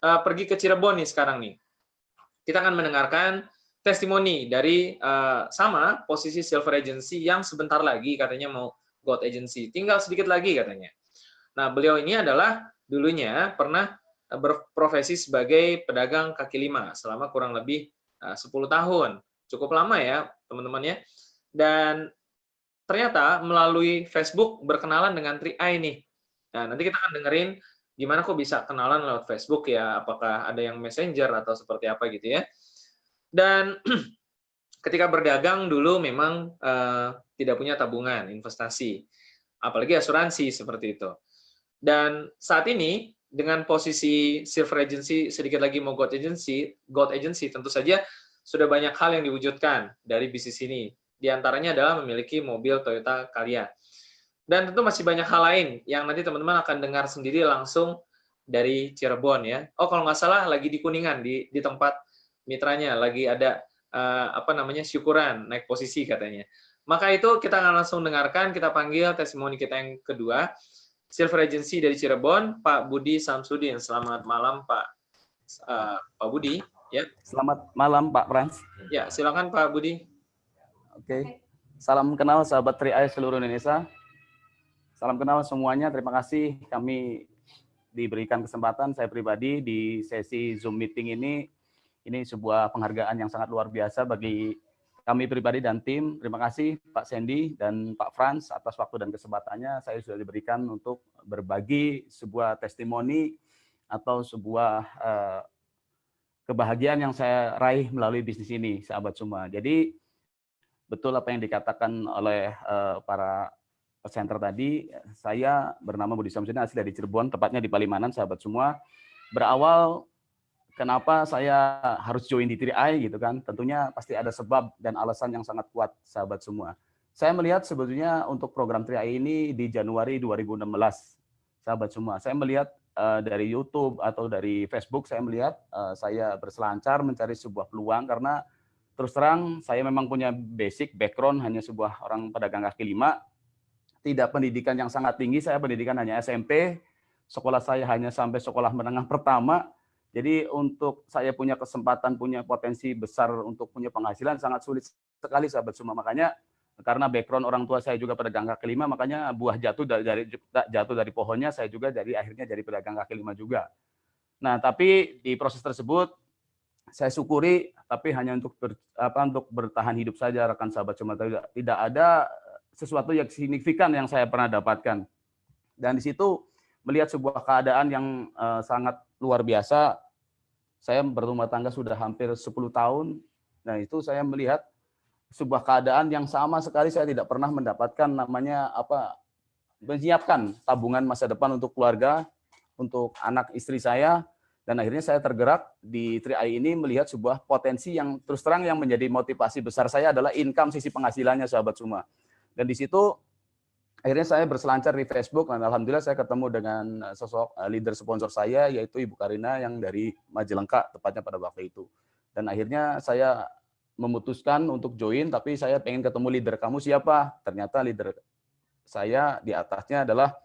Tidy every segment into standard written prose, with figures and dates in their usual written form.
pergi ke Cirebon nih sekarang nih. Kita akan mendengarkan testimoni dari sama posisi Silver Agency yang sebentar lagi katanya mau Gold Agency. Tinggal sedikit lagi katanya. Nah, beliau ini adalah dulunya pernah berprofesi sebagai pedagang kaki lima selama kurang lebih 10 tahun. Cukup lama ya, teman-teman ya. Dan ternyata melalui Facebook berkenalan dengan Tri-Eye nih. Nah, nanti kita akan dengerin gimana kok bisa kenalan lewat Facebook ya, apakah ada yang Messenger atau seperti apa gitu ya. Dan ketika berdagang dulu memang tidak punya tabungan, investasi, apalagi asuransi seperti itu. Dan saat ini dengan posisi Silver Agency sedikit lagi mau Gold Agency tentu saja sudah banyak hal yang diwujudkan dari bisnis ini. Di antaranya adalah memiliki mobil Toyota Calya. Dan tentu masih banyak hal lain yang nanti teman-teman akan dengar sendiri langsung dari Cirebon ya. Oh, kalau nggak salah lagi di Kuningan di tempat mitranya lagi ada syukuran naik posisi katanya. Maka itu kita akan langsung dengarkan, kita panggil testimoni kita yang kedua, Silver Agency dari Cirebon, Pak Budi Samsudin. Selamat malam Pak Budi. Ya. Selamat malam Pak Frans. Ya, silakan Pak Budi. Oke. Salam kenal sahabat Tri-Eye seluruh Indonesia. Salam kenal semuanya. Terima kasih kami diberikan kesempatan saya pribadi di sesi Zoom meeting ini. Ini sebuah penghargaan yang sangat luar biasa bagi kami pribadi dan tim. Terima kasih Pak Sandy dan Pak Frans atas waktu dan kesempatannya. Saya sudah diberikan untuk berbagi sebuah testimoni atau sebuah kebahagiaan yang saya raih melalui bisnis ini, sahabat semua. Jadi betul apa yang dikatakan oleh para presenter tadi. Saya bernama Budi Samsudin, asli dari Cirebon, tepatnya di Palimanan, sahabat semua. Berawal kenapa saya harus join di Tri-Eye gitu kan? Tentunya pasti ada sebab dan alasan yang sangat kuat, sahabat semua. Saya melihat sebetulnya untuk program Tri-Eye ini di Januari 2016, sahabat semua. Saya melihat dari YouTube atau dari Facebook, saya melihat saya berselancar mencari sebuah peluang karena terus terang saya memang punya basic background hanya sebuah orang pedagang kaki lima, tidak pendidikan yang sangat tinggi, saya pendidikan hanya SMP, sekolah saya hanya sampai sekolah menengah pertama. Jadi untuk saya punya kesempatan, punya potensi besar untuk punya penghasilan sangat sulit sekali, sahabat semua. Makanya karena background orang tua saya juga pedagang kaki lima, makanya buah jatuh dari pohonnya, saya juga akhirnya jadi pedagang kaki lima juga. Nah, tapi di proses tersebut saya syukuri, tapi hanya untuk bertahan hidup saja, rekan sahabat semua. Tidak ada sesuatu yang signifikan yang saya pernah dapatkan. Dan di situ melihat sebuah keadaan yang sangat luar biasa. Saya berumah tangga sudah hampir 10 tahun. Nah, itu saya melihat sebuah keadaan yang sama sekali saya tidak pernah mendapatkan namanya menyiapkan tabungan masa depan untuk keluarga, untuk anak istri saya. Dan akhirnya saya tergerak di Tri-Eye ini melihat sebuah potensi yang terus terang yang menjadi motivasi besar saya adalah income sisi penghasilannya, sahabat semua. Dan di situ akhirnya saya berselancar di Facebook dan alhamdulillah saya ketemu dengan sosok leader sponsor saya yaitu Ibu Karina yang dari Majalengka tepatnya pada waktu itu. Dan akhirnya saya memutuskan untuk join, tapi saya pengen ketemu leader kamu siapa? Ternyata leader saya di atasnya adalah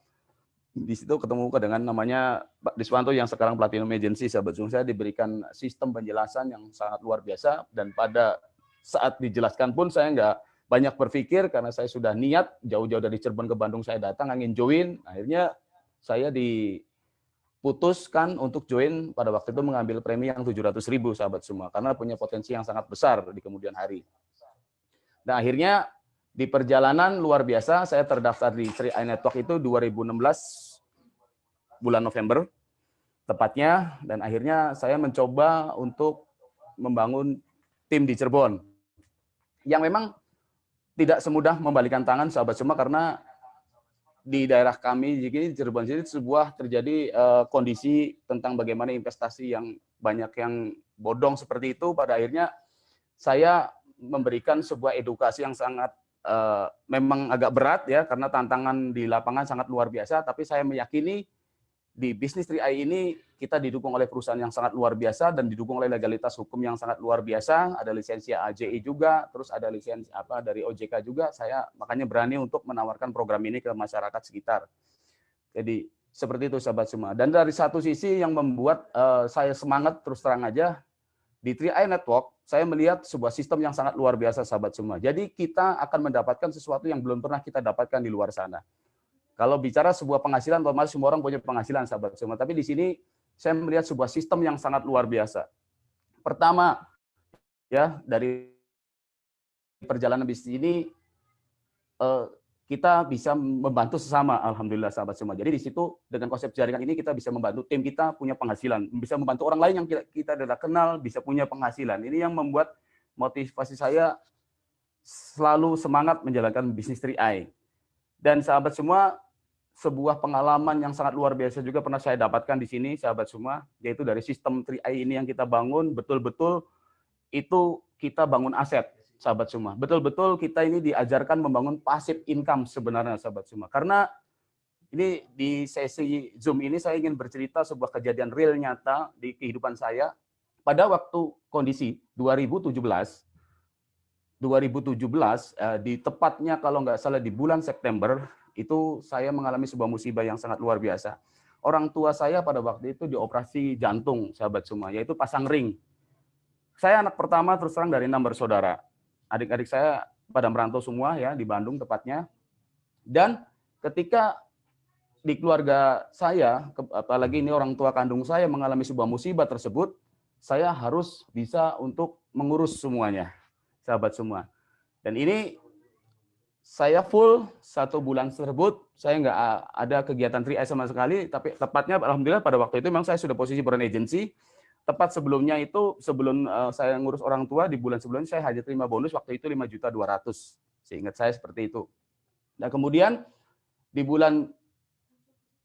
di situ ketemu dengan namanya Pak Diswanto yang sekarang Platinum Agency, sahabat semua. Saya diberikan sistem penjelasan yang sangat luar biasa dan pada saat dijelaskan pun saya nggak banyak berpikir karena saya sudah niat jauh-jauh dari Cirebon ke Bandung saya datang ingin join. Akhirnya saya diputuskan untuk join pada waktu itu mengambil premi yang 700.000, sahabat semua, karena punya potensi yang sangat besar di kemudian hari. Nah, akhirnya di perjalanan luar biasa saya terdaftar di Tri-Eye Network itu 2016 bulan November tepatnya, dan akhirnya saya mencoba untuk membangun tim di Cirebon yang memang tidak semudah membalikan tangan, sahabat semua, karena di daerah kami di Cirebon sini terjadi kondisi tentang bagaimana investasi yang banyak yang bodong seperti itu. Pada akhirnya saya memberikan sebuah edukasi yang sangat memang agak berat ya, karena tantangan di lapangan sangat luar biasa, tapi saya meyakini di bisnis Tri-Eye ini kita didukung oleh perusahaan yang sangat luar biasa dan didukung oleh legalitas hukum yang sangat luar biasa, ada lisensi AJI juga, terus ada lisensi dari OJK juga. Saya makanya berani untuk menawarkan program ini ke masyarakat sekitar. Jadi Seperti itu sahabat semua. Dan dari satu sisi yang membuat saya semangat terus terang aja, di 3i Network, saya melihat sebuah sistem yang sangat luar biasa sahabat semua. Jadi kita akan mendapatkan sesuatu yang belum pernah kita dapatkan di luar sana. Kalau bicara sebuah penghasilan, otomatis semua orang punya penghasilan sahabat semua. Tapi di sini saya melihat sebuah sistem yang sangat luar biasa. Pertama, ya dari perjalanan bisnis ini kita bisa membantu sesama, alhamdulillah sahabat semua. Jadi di situ dengan konsep jaringan ini kita bisa membantu tim kita punya penghasilan, bisa membantu orang lain yang kita tidak kenal bisa punya penghasilan. Ini yang membuat motivasi saya selalu semangat menjalankan bisnis 3i. Dan sahabat semua, sebuah pengalaman yang sangat luar biasa juga pernah saya dapatkan di sini sahabat semua, yaitu dari sistem 3i ini yang kita bangun betul-betul itu kita bangun aset. Sahabat semua, betul-betul kita ini diajarkan membangun passive income sebenarnya sahabat semua. Karena ini di sesi Zoom ini saya ingin bercerita sebuah kejadian real nyata di kehidupan saya pada waktu kondisi 2017 di tepatnya kalau nggak salah di bulan September itu saya mengalami sebuah musibah yang sangat luar biasa. Orang tua saya pada waktu itu dioperasi jantung sahabat semua, yaitu pasang ring. Saya anak pertama terus terang dari 6 bersaudara. Adik-adik saya pada merantau semua ya di Bandung tepatnya. Dan ketika di keluarga saya, apalagi ini orang tua kandung saya mengalami sebuah musibah tersebut, saya harus bisa untuk mengurus semuanya, sahabat semua. Dan ini saya full 1 bulan tersebut, saya nggak ada kegiatan 3i sama sekali, tapi tepatnya alhamdulillah pada waktu itu memang saya sudah posisi brand agency. Tepat sebelumnya itu, sebelum saya ngurus orang tua, di bulan sebelumnya saya hanya terima bonus, waktu itu 5.200.000, seingat saya seperti itu. Nah kemudian di bulan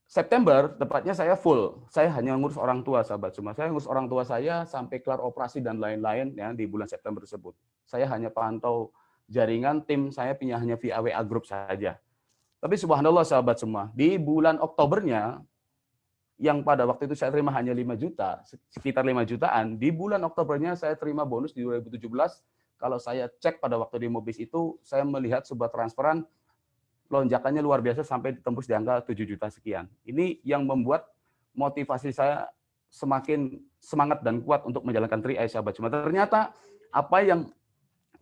September, tepatnya saya full, saya hanya ngurus orang tua sahabat semua. Saya ngurus orang tua saya sampai kelar operasi dan lain-lain ya di bulan September tersebut. Saya hanya pantau jaringan, tim saya hanya via WA group saja. Tapi subhanallah sahabat semua, di bulan Oktobernya, yang pada waktu itu saya terima hanya 5 juta, sekitar 5 jutaan, di bulan Oktobernya saya terima bonus di 2017, kalau saya cek pada waktu di Mobis itu, saya melihat sebuah transferan, lonjakannya luar biasa sampai ditembus di angka 7 juta sekian. Ini yang membuat motivasi saya semakin semangat dan kuat untuk menjalankan 3i sahabat semua. Ternyata apa yang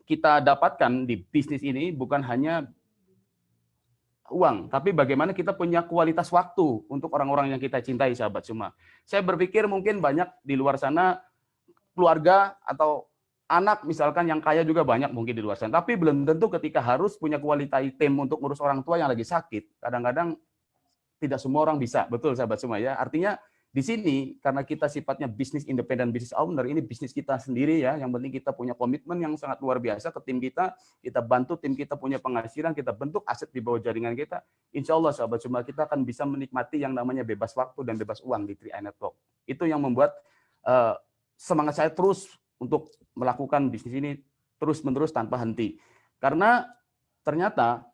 kita dapatkan di bisnis ini bukan hanya uang, tapi bagaimana kita punya kualitas waktu untuk orang-orang yang kita cintai sahabat semua. Saya berpikir mungkin banyak di luar sana keluarga atau anak misalkan yang kaya juga banyak mungkin di luar sana, tapi belum tentu ketika harus punya kualitas tim untuk ngurus orang tua yang lagi sakit. Kadang-kadang tidak semua orang bisa, betul sahabat semua ya. Artinya di sini karena kita sifatnya bisnis independen, bisnis owner, ini bisnis kita sendiri ya. Yang penting kita punya komitmen yang sangat luar biasa ke tim kita bantu tim kita punya penghasilan, kita bentuk aset di bawah jaringan kita. Insya Allah sahabat semua kita akan bisa menikmati yang namanya bebas waktu dan bebas uang di 3i Network. Itu yang membuat semangat saya terus untuk melakukan bisnis ini terus-menerus tanpa henti. Karena ternyata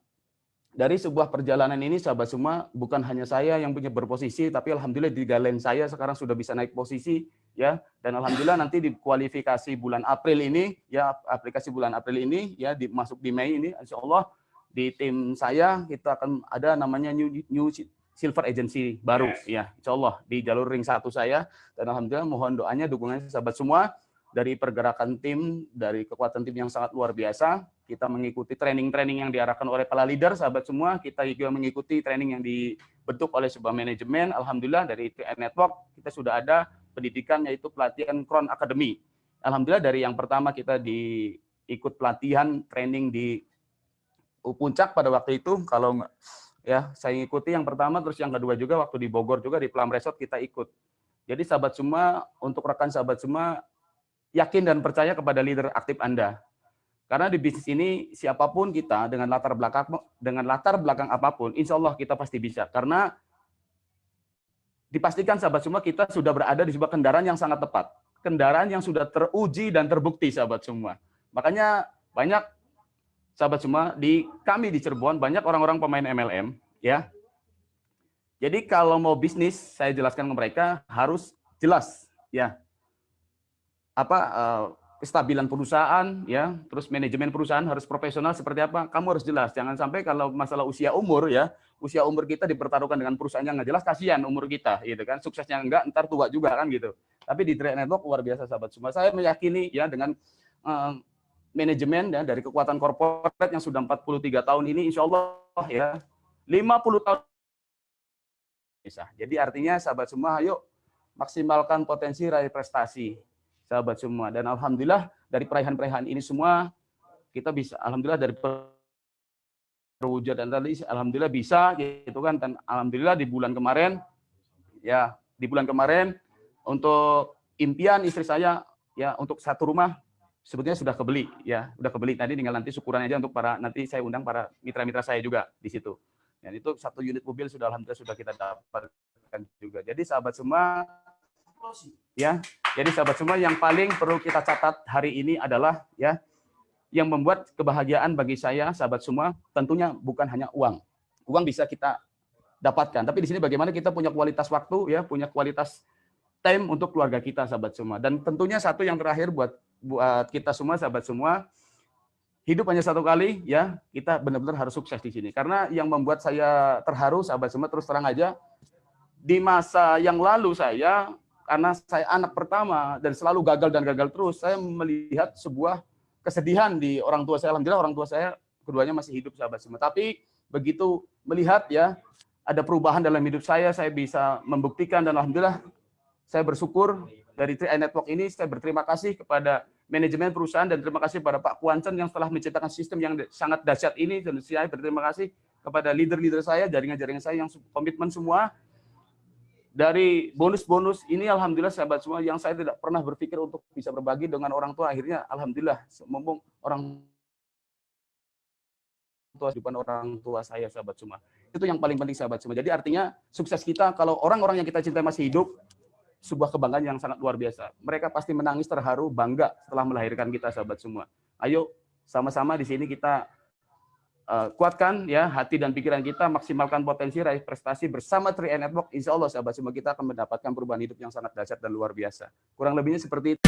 dari sebuah perjalanan ini sahabat semua bukan hanya saya yang punya berposisi, tapi alhamdulillah di galen saya sekarang sudah bisa naik posisi ya, dan alhamdulillah nanti di kualifikasi bulan April ini ya, aplikasi bulan April ini ya masuk di Mei ini insya Allah di tim saya kita akan ada namanya new silver agency baru ya insya Allah di jalur ring 1 saya, dan alhamdulillah mohon doanya dukungannya sahabat semua. Dari pergerakan tim, dari kekuatan tim yang sangat luar biasa, kita mengikuti training-training yang diarahkan oleh para leader, sahabat semua, kita juga mengikuti training yang dibentuk oleh sebuah manajemen, alhamdulillah dari 3i Network, kita sudah ada pendidikan yaitu pelatihan Crown Academy. Alhamdulillah dari yang pertama kita ikut pelatihan training di Puncak pada waktu itu, kalau ya saya ikuti yang pertama, terus yang kedua juga waktu di Bogor juga di Plum Resort kita ikut. Jadi sahabat semua, untuk rekan sahabat semua, yakin dan percaya kepada leader aktif Anda. Karena di bisnis ini siapapun kita dengan latar belakang apapun, insya Allah kita pasti bisa. Karena dipastikan sahabat semua kita sudah berada di sebuah kendaraan yang sangat tepat, kendaraan yang sudah teruji dan terbukti sahabat semua. Makanya banyak sahabat semua kami di Cirebon banyak orang-orang pemain MLM ya. Jadi kalau mau bisnis saya jelaskan ke mereka harus jelas ya. kestabilan perusahaan, ya, terus manajemen perusahaan harus profesional seperti apa, kamu harus jelas. Jangan sampai kalau masalah usia umur, ya, usia umur kita dipertaruhkan dengan perusahaan yang nggak jelas, kasihan umur kita, gitu kan, suksesnya enggak, ntar tua juga kan gitu. Tapi di Trade Network luar biasa sahabat semua. Saya meyakini ya dengan manajemen ya dari kekuatan korporat yang sudah 43 tahun ini, insya Allah ya 50 tahun bisa. Jadi artinya sahabat semua, ayo maksimalkan potensi raih prestasi sahabat semua. Dan alhamdulillah dari perayaan-perayaan ini semua kita bisa, alhamdulillah dari perwujudan tadi, alhamdulillah bisa gitu kan. Dan alhamdulillah di bulan kemarin ya, di bulan kemarin untuk impian istri saya ya untuk satu rumah sebetulnya sudah kebeli ya, sudah kebeli. Tadi tinggal nanti syukuran aja untuk para, nanti saya undang para mitra-mitra saya juga di situ. Dan itu 1 unit mobil sudah alhamdulillah sudah kita dapatkan juga. Jadi sahabat semua ya, jadi sahabat semua yang paling perlu kita catat hari ini adalah ya, yang membuat kebahagiaan bagi saya sahabat semua tentunya bukan hanya uang. Uang bisa kita dapatkan, tapi di sini bagaimana kita punya kualitas waktu ya, punya kualitas time untuk keluarga kita sahabat semua. Dan tentunya satu yang terakhir buat kita semua sahabat semua, hidup hanya satu kali ya, kita benar-benar harus sukses di sini. Karena yang membuat saya terharu sahabat semua, terus terang aja, di masa yang lalu saya, karena saya anak pertama dan selalu gagal dan gagal terus, saya melihat sebuah kesedihan di orang tua saya. Alhamdulillah orang tua saya keduanya masih hidup sahabat semua. Tapi begitu melihat ya ada perubahan dalam hidup saya bisa membuktikan, dan alhamdulillah saya bersyukur dari Trade Network ini, saya berterima kasih kepada manajemen perusahaan dan terima kasih pada Pak Kuancen yang telah menciptakan sistem yang sangat dahsyat ini, dan saya berterima kasih kepada leader-leader saya, jaringan-jaringan saya yang komitmen semua. Dari bonus-bonus ini alhamdulillah sahabat semua, yang saya tidak pernah berpikir untuk bisa berbagi dengan orang tua, akhirnya alhamdulillah mumpung orang tua depan orang tua saya sahabat semua. Itu yang paling penting sahabat semua. Jadi artinya sukses kita kalau orang-orang yang kita cintai masih hidup, sebuah kebanggaan yang sangat luar biasa. Mereka pasti menangis terharu, bangga setelah melahirkan kita sahabat semua. Ayo sama-sama di sini kita kuatkan ya hati dan pikiran kita, maksimalkan potensi raih prestasi bersama Trade Network. Insya Allah sahabat semua kita akan mendapatkan perubahan hidup yang sangat dahsyat dan luar biasa. Kurang lebihnya seperti itu.